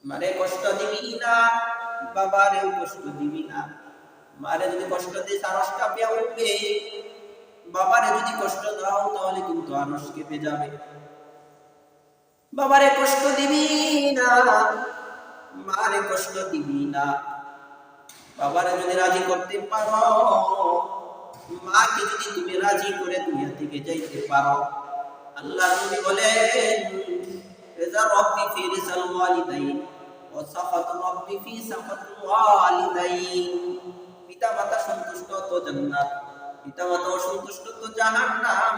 মারে কষ্ট দিবি না, বাবারেও কষ্ট দিবি না। মারে যদি কষ্ট দিস আরশ কাঁপিয়া উঠবে, বাবারে যদি কষ্ট দাও তাহলে কিন্তু আরশ কেঁপে যাবে। বাবারে কষ্ট দিবি না, মারে কষ্ট দিবি না। বাবারে যদি রাজি করতে পারো, মাকে যদি তুমি রাজি করে দুনিয়া থেকে যাইতে পারো, আল্লাহ নবী বলেন রিজা রাব্বি ফি রিজাল ওয়ালিদাইন ওয়া সাখাত রাব্বি ফি সাখাতিল ওয়ালিদাইন। পিতা মাতা সন্তুষ্ট তো জান্নাত, পিতা মাতা অসন্তুষ্ট তো জাহান্নাম।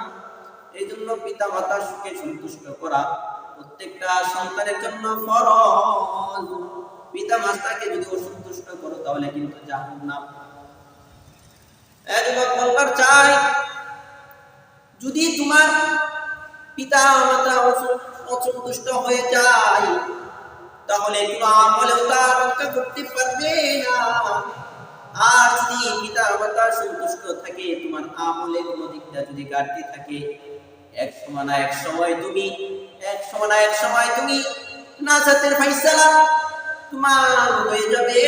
এইজন্য পিতা মাতাকে সন্তুষ্ট করা প্রত্যেকটা সন্তানের জন্য ফরজ। পিতা মাতাকে যদি অসন্তুষ্ট করো তাহলে কিন্তু জাহান্নাম। যুবক বলবার চাই, যদি তোমার পিতা মাতা অসন্তুষ্ট হয়ে যায় তাহলে কোনো আমলেও তা রক্ষা করতে পারবে না। আর যদি পিতা মাতা সন্তুষ্ট থাকে, তোমার আমলে কোনো দিকটা যদি ঘাটতি থাকে, এক সময় তুমি নাজাতের ফায়সালা তোমার হয়ে যাবে।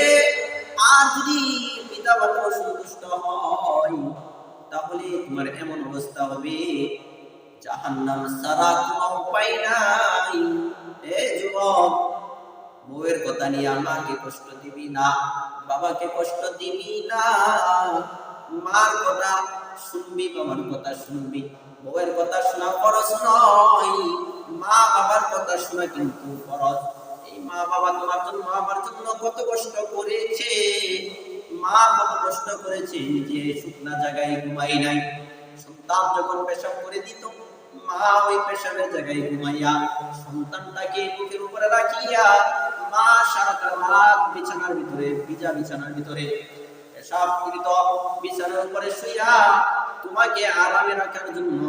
আর যদি পিতা মাতা অসন্তুষ্ট হয় তাহলে তোমার এমন অবস্থা হবে জাহান্নাম ছাড়া কোনো উপায় নাই। যুবক, বউয়ের কথা নিয়ে আমাকে কষ্ট দিবি না, বাবাকে কষ্ট দিবি না। মার কথা শুনবি, বাবার কথা শুনবি। বউয়ের কথা শোনা ফরজ নয়, মা বাবার কথা শোনা কিন্তু ফরজ। এই মা বাবা তোমার জন্য, আমার জন্য কত কষ্ট করেছে। মা কত কষ্ট করেছে, নিজে শুকনা জায়গায় ঘুমাই নাই। সন্তান যখন পেশাব করে দিত, মা ওই পেশাবের জায়গায় ঘুমাইয়া সন্তানটাকে বুকের উপরে রাখিয়া মা সারাটা রাত বিছানার ভিতরে, ভিজা বিছানার ভিতরে পেশাব করিত, বিছানার উপরে শুইয়া তোমাকে আরামে রাখার জন্য।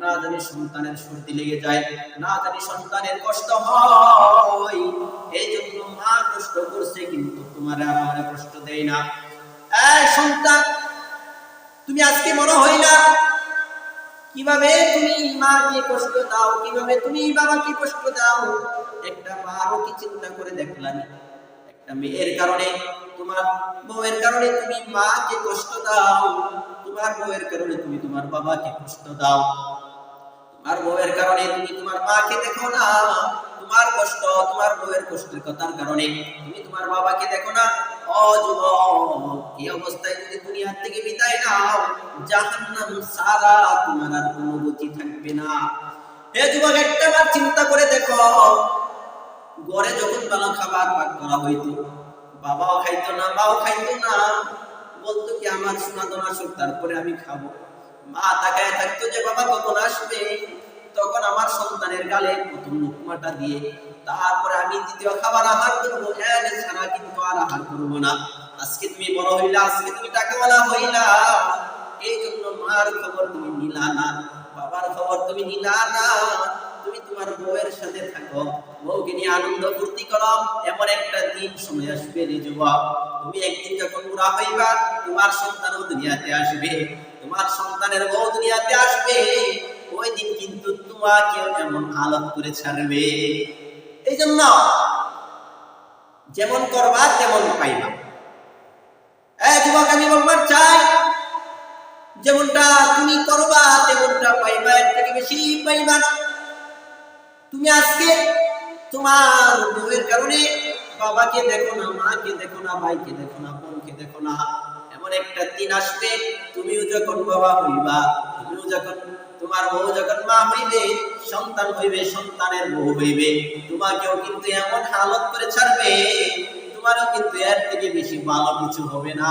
না জানি সন্তানের সর্দি লেগে যায়, না জানি সন্তানের কষ্ট হয়, এই জন্য মা কষ্ট করছে কিন্তু তোমার আরামে কষ্ট দেয় না। সন্তান, তুমি আজকে মনে হইলা কিভাবে তুমি মাকে কষ্ট দাও, কিভাবে তুমি বাবাকে কষ্ট দাও। একটা মারও কি চিন্তা করে দেখলাম? একটা মেয়ের কারণে, তোমার বউয়ের কারণে তুমি মাকে কষ্ট দাও, তোমার বউয়ের কারণে তুমি তোমার বাবাকে কষ্ট দাও। তোমার বউয়ের কারণে তুমি তোমার মাকে দেখো না, তোমার কষ্ট, তোমার বউয়ের কষ্টের কথার কারণে তুমি তোমার বাবাকে দেখো না। ও যুবক, এই অবস্থায় যদি দুনিয়া থেকে বিদায় নাও, জাহান্নাম ছাড়া তোমার আর কোনো গতি থাকবে না। হে যুবক, একটাবার চিন্তা করে দেখো, ঘরে যখন ভালো খাবার পাক করা হইতো, বাবাও খাইতো না, মাও খাইতো না, বলতো কি আমার সোনা দোনা সুখ, তারপরে আমি খাবো। মা তাকায় থাকতো যে বাবা কখন আসবে, তখন আমার সন্তানের গালে প্রথম মুখমাটা দিয়ে তারপরে আমি দ্বিতীয় খাবার আহার করবো। ছাড়া কিন্তু আর আহার করবো না। আজকে তুমি বড় হইলা, আজকে তুমি টাকাওয়ালা হইলা, এই জন্য মার খবর তুমি নিলা না, বাবার খবর তুমি নিলা না। তুমি তোমার বউয়ের সাথে থাকো, বউকে নিয়ে আনন্দ ফুর্তি করো। এমন একটা দিন সময় আসবে রে যুবক, তুমি একদিন যখন বুড়া হইবা, তোমার সন্তানও দুনিয়াতে আসবে, তোমার সন্তানের বউ দুনিয়াতে আসবে। ওই দিন কিন্তু তোমাকেও এমন হালত করে ছাড়বে। এই জন্য যেমন করবা তেমন পাইবা। যুবক, আমি বলবার চাই, যেমনটা তুমি করবা তেমনটা পাইবা, এর থেকে বেশি পাইবা না। তুমি আজকে তোমার বউয়ের কারণে বাবাকে দেখো না, মাকে দেখো না, ভাইকে দেখো না, বোনকে দেখো না। এমন একটা দিন আসবে, তুমিও যখন বাবা হইবা, তুমিও যখন, তোমার বউ যখন মা হইবে, সন্তান হইবে, সন্তানের বউ হইবে, তোমাকেও কিন্তু এমন হালত করে ছাড়বে, তোমারও কিন্তু এর থেকে বেশি ভালো কিছু হবে না।